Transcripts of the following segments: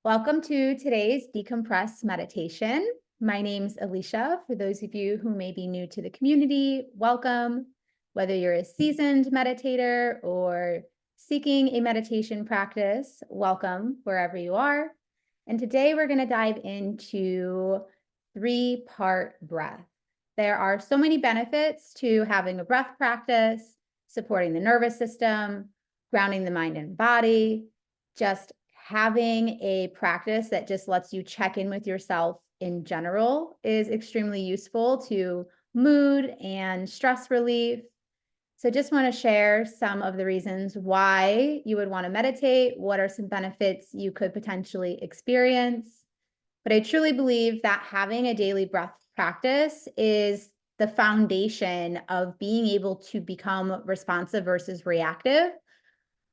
Welcome to today's Decompress meditation. My name's Alicia. For those of you who may be new to the community, welcome. Whether you're a seasoned meditator or seeking a meditation practice, welcome wherever you are. And today we're going to dive into three-part breath. There are so many benefits to having a breath practice, supporting the nervous system, grounding the mind and body, just having a practice that just lets you check in with yourself in general is extremely useful to mood and stress relief. So just want to share some of the reasons why you would want to meditate. What are some benefits you could potentially experience? But I truly believe that having a daily breath practice is the foundation of being able to become responsive versus reactive.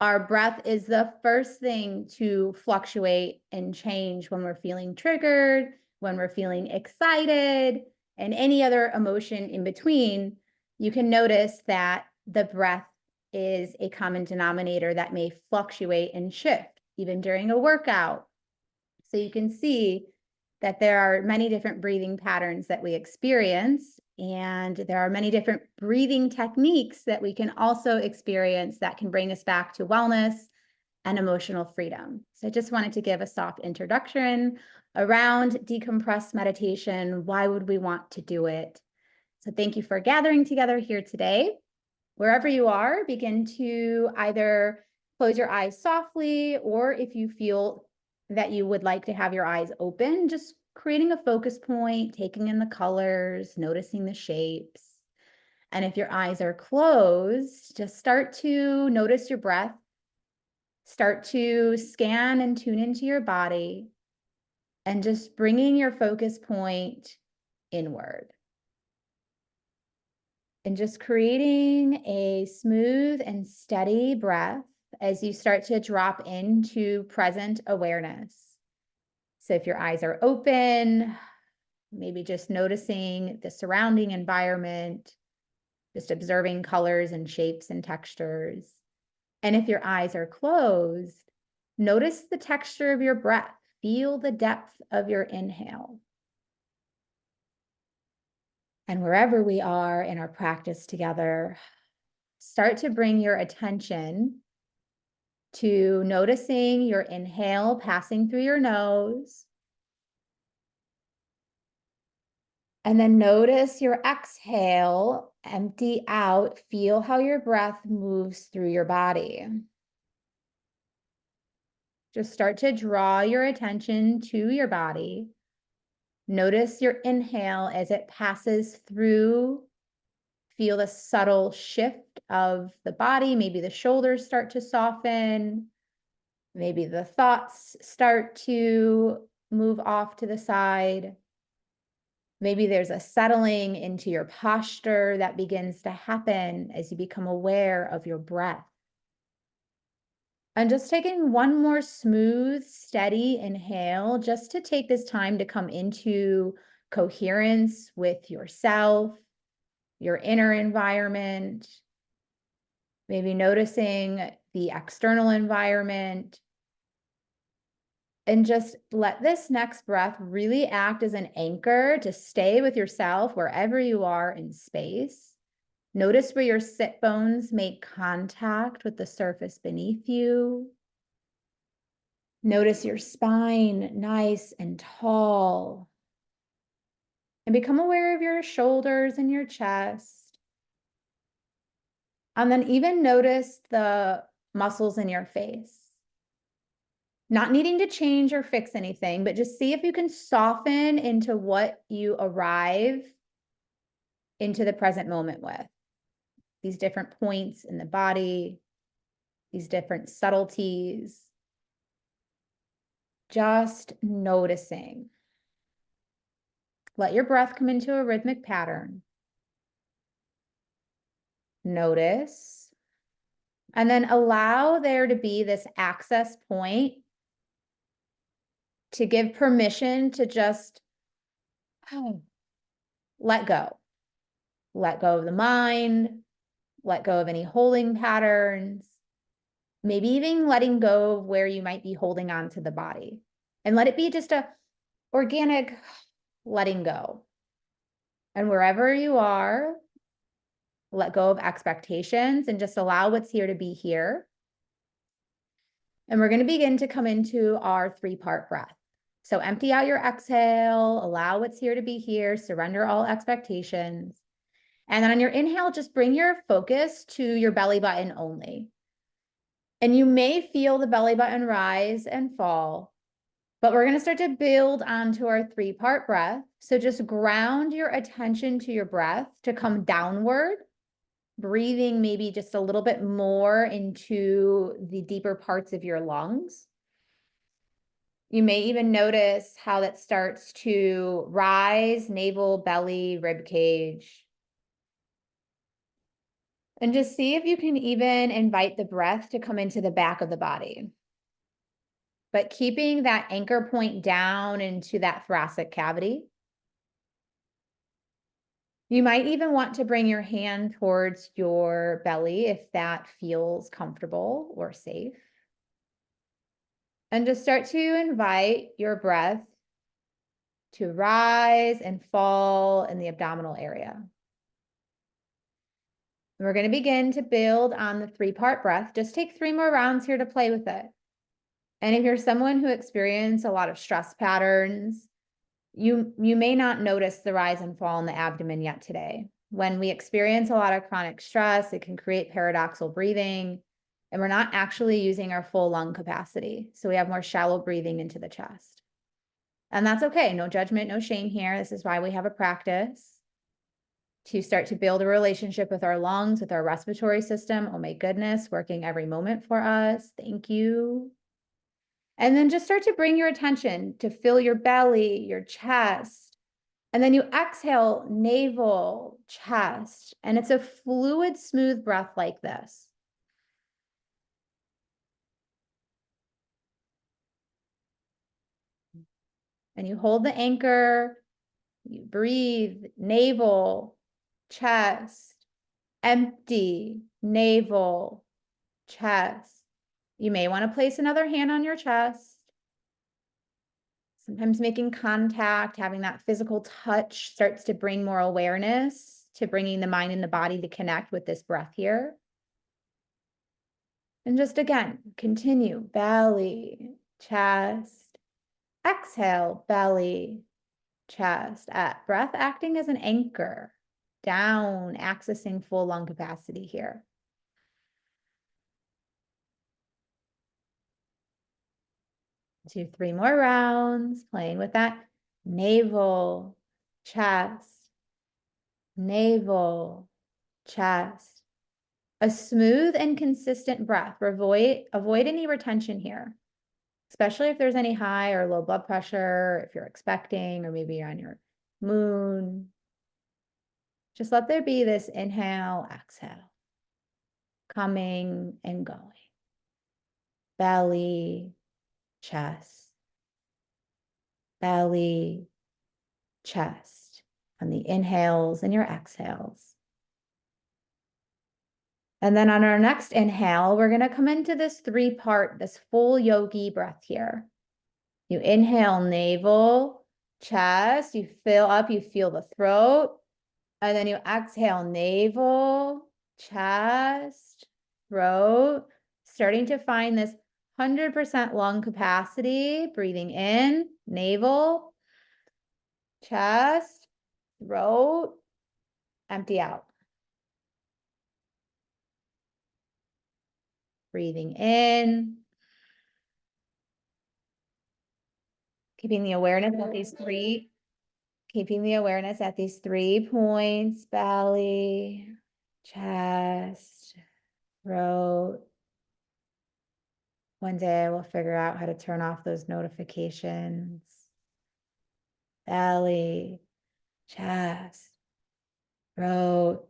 Our breath is the first thing to fluctuate and change when we're feeling triggered, when we're feeling excited, and any other emotion in between. You can notice that the breath is a common denominator that may fluctuate and shift even during a workout. So you can see that there are many different breathing patterns that we experience, and there are many different breathing techniques that we can also experience that can bring us back to wellness and emotional freedom. So I just wanted to give a soft introduction around decompress meditation. Why would we want to do it? So thank you for gathering together here today. Wherever you are, begin to either close your eyes softly, or if you feel that you would like to have your eyes open, just creating a focus point, taking in the colors, noticing the shapes. And if your eyes are closed, just start to notice your breath. Start to scan and tune into your body, and just bringing your focus point inward. And just creating a smooth and steady breath as you start to drop into present awareness. So if your eyes are open, maybe just noticing the surrounding environment, just observing colors and shapes and textures. And if your eyes are closed, notice the texture of your breath. Feel the depth of your inhale. And wherever we are in our practice together, start to bring your attention to noticing your inhale passing through your nose. And then notice your exhale, empty out. Feel how your breath moves through your body. Just start to draw your attention to your body. Notice your inhale as it passes through. Feel the subtle shift of the body. Maybe the shoulders start to soften. Maybe the thoughts start to move off to the side. Maybe there's a settling into your posture that begins to happen as you become aware of your breath. And just taking one more smooth, steady inhale, just to take this time to come into coherence with yourself, your inner environment, maybe noticing the external environment. And just let this next breath really act as an anchor to stay with yourself wherever you are in space. Notice where your sit bones make contact with the surface beneath you. Notice your spine nice and tall. And become aware of your shoulders and your chest. And then even notice the muscles in your face. Not needing to change or fix anything, but just see if you can soften into what you arrive into the present moment with. These different points in the body, these different subtleties. Just noticing. Let your breath come into a rhythmic pattern. Notice. And then allow there to be this access point to give permission to just let go. Let go of the mind, let go of any holding patterns, maybe even letting go of where you might be holding on to the body. And let it be just a organic letting go. And wherever you are, let go of expectations and just allow what's here to be here. And we're going to begin to come into our 3-part breath. So empty out your exhale, allow what's here to be here, surrender all expectations. And then on your inhale, just bring your focus to your belly button only. And you may feel the belly button rise and fall, but we're going to start to build onto our 3-part breath. So just ground your attention to your breath to come downward, breathing maybe just a little bit more into the deeper parts of your lungs. You may even notice how that starts to rise, navel, belly, rib cage. And just see if you can even invite the breath to come into the back of the body. But keeping that anchor point down into that thoracic cavity. You might even want to bring your hand towards your belly if that feels comfortable or safe. And just start to invite your breath to rise and fall in the abdominal area. We're going to begin to build on the 3-part breath. Just take 3 more rounds here to play with it. And if you're someone who experiences a lot of stress patterns, you may not notice the rise and fall in the abdomen yet today. When we experience a lot of chronic stress, it can create paradoxal breathing, and we're not actually using our full lung capacity. So we have more shallow breathing into the chest. And that's okay. No judgment, no shame here. This is why we have a practice to start to build a relationship with our lungs, with our respiratory system. Oh my goodness, working every moment for us. Thank you. And then just start to bring your attention to fill your belly, your chest. And then you exhale, navel, chest. And it's a fluid, smooth breath like this. And you hold the anchor, you breathe, navel, chest, empty, navel, chest. You may want to place another hand on your chest. Sometimes making contact, having that physical touch starts to bring more awareness to bringing the mind and the body to connect with this breath here. And just again, continue, belly, chest, exhale, belly, chest. Breath acting as an anchor, down, accessing full lung capacity here. 2, 3 more rounds, playing with that navel, chest, navel, chest. A smooth and consistent breath. Avoid any retention here, especially if there's any high or low blood pressure, if you're expecting, or maybe you're on your moon. Just let there be this inhale, exhale, coming and going. Belly, chest, belly, chest on the inhales and your exhales. And then on our next inhale, we're going to come into this 3-part, this full yogi breath here. You inhale, navel, chest, you fill up, you feel the throat. And then you exhale, navel, chest, throat, starting to find this 100% lung capacity, breathing in, navel, chest, throat, empty out. Breathing in, keeping the awareness at these 3, points, belly, chest, throat. One day I will figure out how to turn off those notifications. Belly, chest, throat.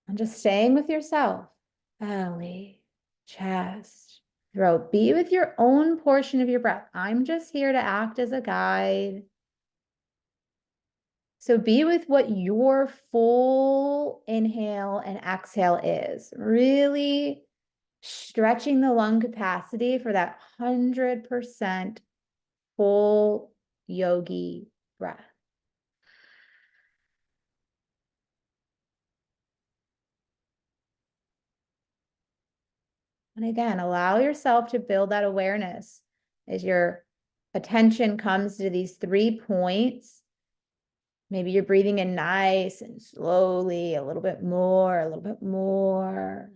And just staying with yourself. Belly, chest, throat. Be with your own portion of your breath. I'm just here to act as a guide. So be with what your full inhale and exhale is. Really stretching the lung capacity for that 100% full yogi breath. And again, allow yourself to build that awareness as your attention comes to these 3 points. Maybe you're breathing in nice and slowly, a little bit more,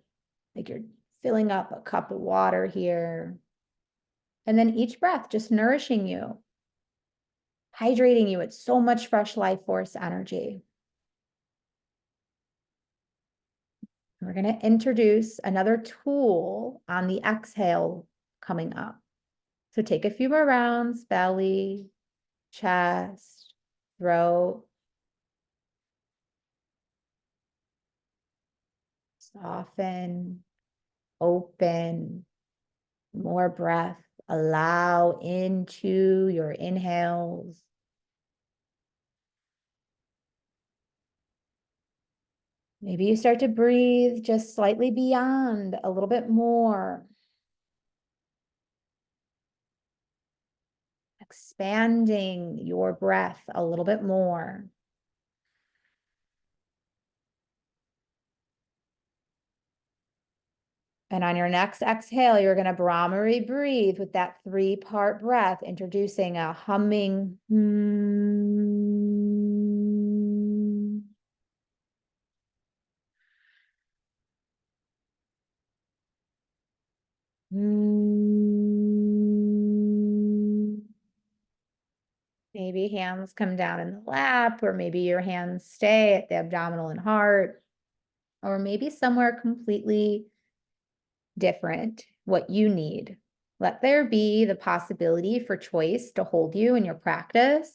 like you're filling up a cup of water here. And then each breath just nourishing you, hydrating you with so much fresh life force energy. We're going to introduce another tool on the exhale coming up. So take a few more rounds, belly, chest, throat. Soften, open, more breath. Allow into your inhales. Maybe you start to breathe just slightly beyond, a little bit more. Expanding your breath a little bit more. And on your next exhale, you're going to Brahmari breathe with that 3-part breath, introducing a humming. Maybe hands come down in the lap, or maybe your hands stay at the abdominal and heart, or maybe somewhere completely different, what you need. Let there be the possibility for choice to hold you in your practice.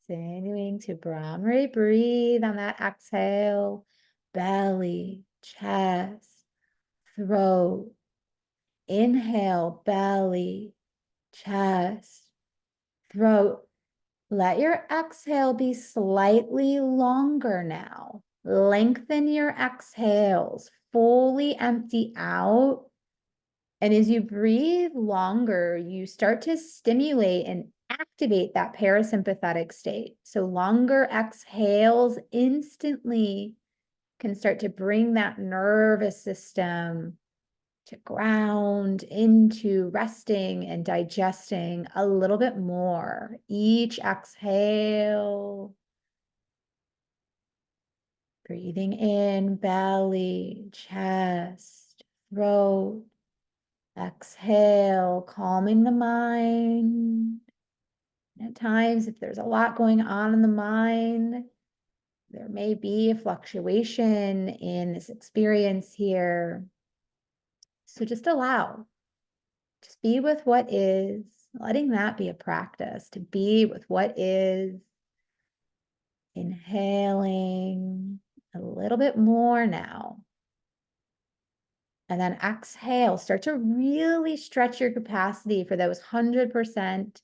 Continuing to Brahmari breathe on that exhale, belly, chest, throat. Inhale, belly, chest, throat. Let your exhale be slightly longer now. Lengthen your exhales, fully empty out. And as you breathe longer, you start to stimulate and activate that parasympathetic state. So longer exhales instantly can start to bring that nervous system to ground into resting and digesting a little bit more. Each exhale, breathing in, belly, chest, throat. Exhale, calming the mind. At times, if there's a lot going on in the mind, there may be a fluctuation in this experience here. So just allow, just be with what is, letting that be a practice, to be with what is. Inhaling a little bit more now. And then exhale, start to really stretch your capacity for those 100%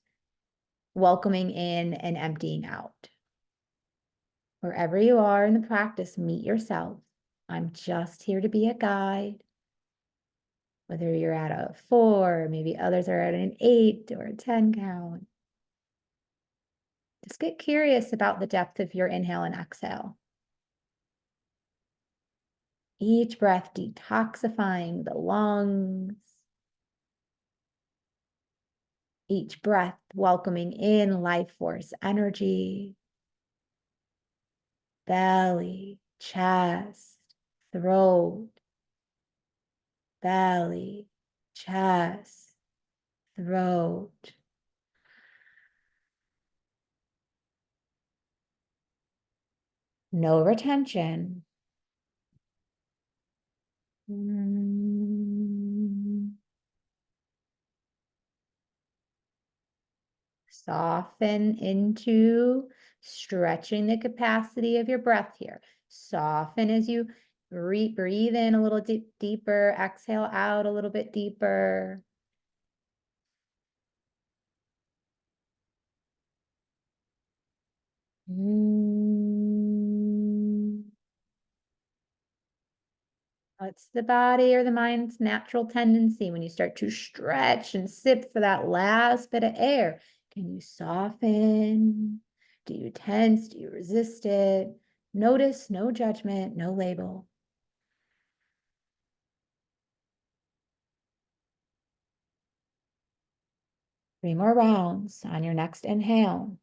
welcoming in and emptying out. Wherever you are in the practice, meet yourself. I'm just here to be a guide. Whether you're at a 4, maybe others are at an 8 or a 10 count. Just get curious about the depth of your inhale and exhale. Each breath detoxifying the lungs. Each breath welcoming in life force energy. Belly, chest, throat. Belly, chest, throat. No retention. Soften into stretching the capacity of your breath here. Soften as you breathe in a little deeper, exhale out a little bit deeper. What's the body or the mind's natural tendency when you start to stretch and sip for that last bit of air? Can you soften? Do you tense? Do you resist it? Notice, no judgment, no label. 3 more rounds on your next inhale.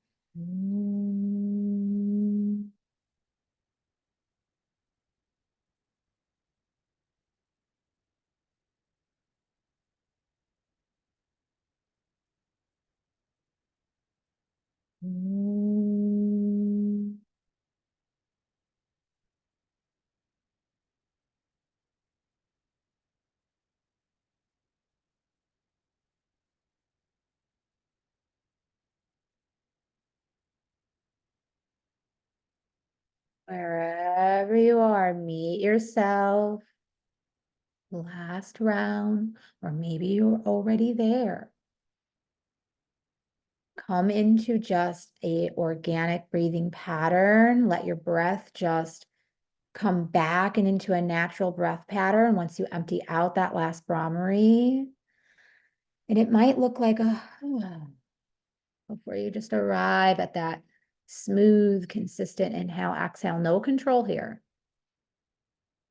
Wherever you are, meet yourself. Last round, or maybe you're already there. Come into just a organic breathing pattern. Let your breath just come back and into a natural breath pattern once you empty out that last Brahmari. And it might look like a before you just arrive at that smooth, consistent inhale, exhale, no control here.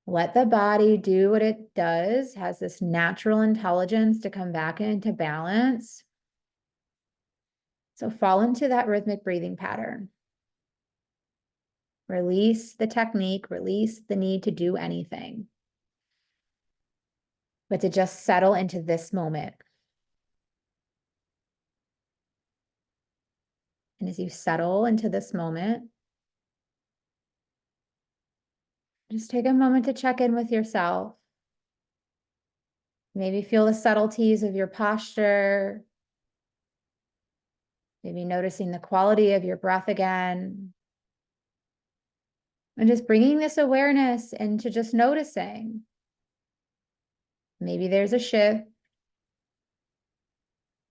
Let the body do what it does, has this natural intelligence to come back into balance. So fall into that rhythmic breathing pattern. Release the technique, release the need to do anything, but to just settle into this moment. And as you settle into this moment, just take a moment to check in with yourself. Maybe feel the subtleties of your posture. Maybe noticing the quality of your breath again. And just bringing this awareness into just noticing. Maybe there's a shift.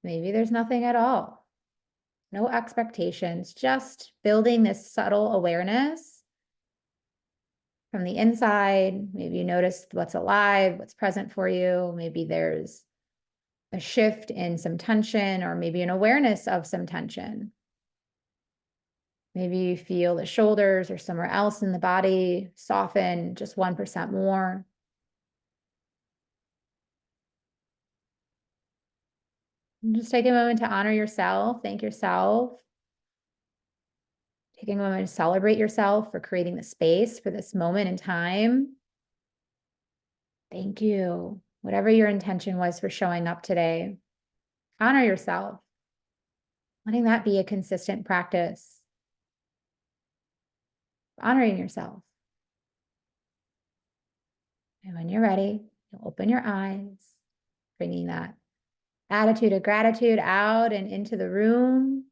Maybe there's nothing at all. No expectations, just building this subtle awareness from the inside. Maybe you notice what's alive, what's present for you. Maybe there's a shift in some tension, or maybe an awareness of some tension. Maybe you feel the shoulders or somewhere else in the body soften just 1% more. And just take a moment to honor yourself, thank yourself. Taking a moment to celebrate yourself for creating the space for this moment in time. Thank you. Whatever your intention was for showing up today, honor yourself. Letting that be a consistent practice. Honoring yourself. And when you're ready, you'll open your eyes, bringing that attitude of gratitude out and into the room.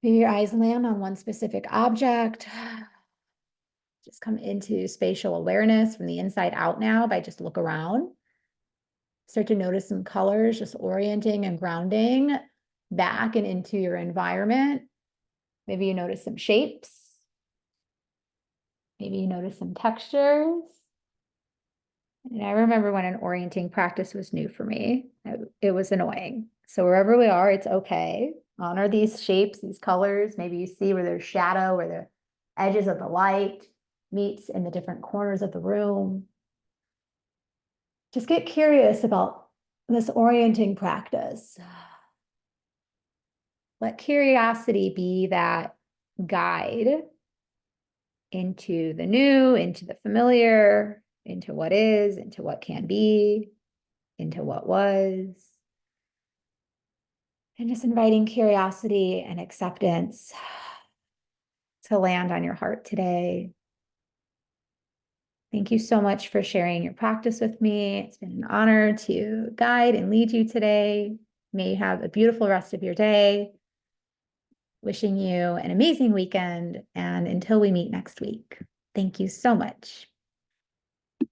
Maybe your eyes land on one specific object. Just come into spatial awareness from the inside out now by just look around. Start to notice some colors, just orienting and grounding back and into your environment. Maybe you notice some shapes. Maybe you notice some textures. And I remember when an orienting practice was new for me, it was annoying. So wherever we are, it's okay. Honor these shapes, these colors. Maybe you see where there's shadow, where the edges of the light meets in the different corners of the room. Just get curious about this orienting practice. Let curiosity be that guide into the new, into the familiar, into what is, into what can be, into what was. And just inviting curiosity and acceptance to land on your heart today. Thank you so much for sharing your practice with me. It's been an honor to guide and lead you today. May you have a beautiful rest of your day. Wishing you an amazing weekend. And until we meet next week, thank you so much.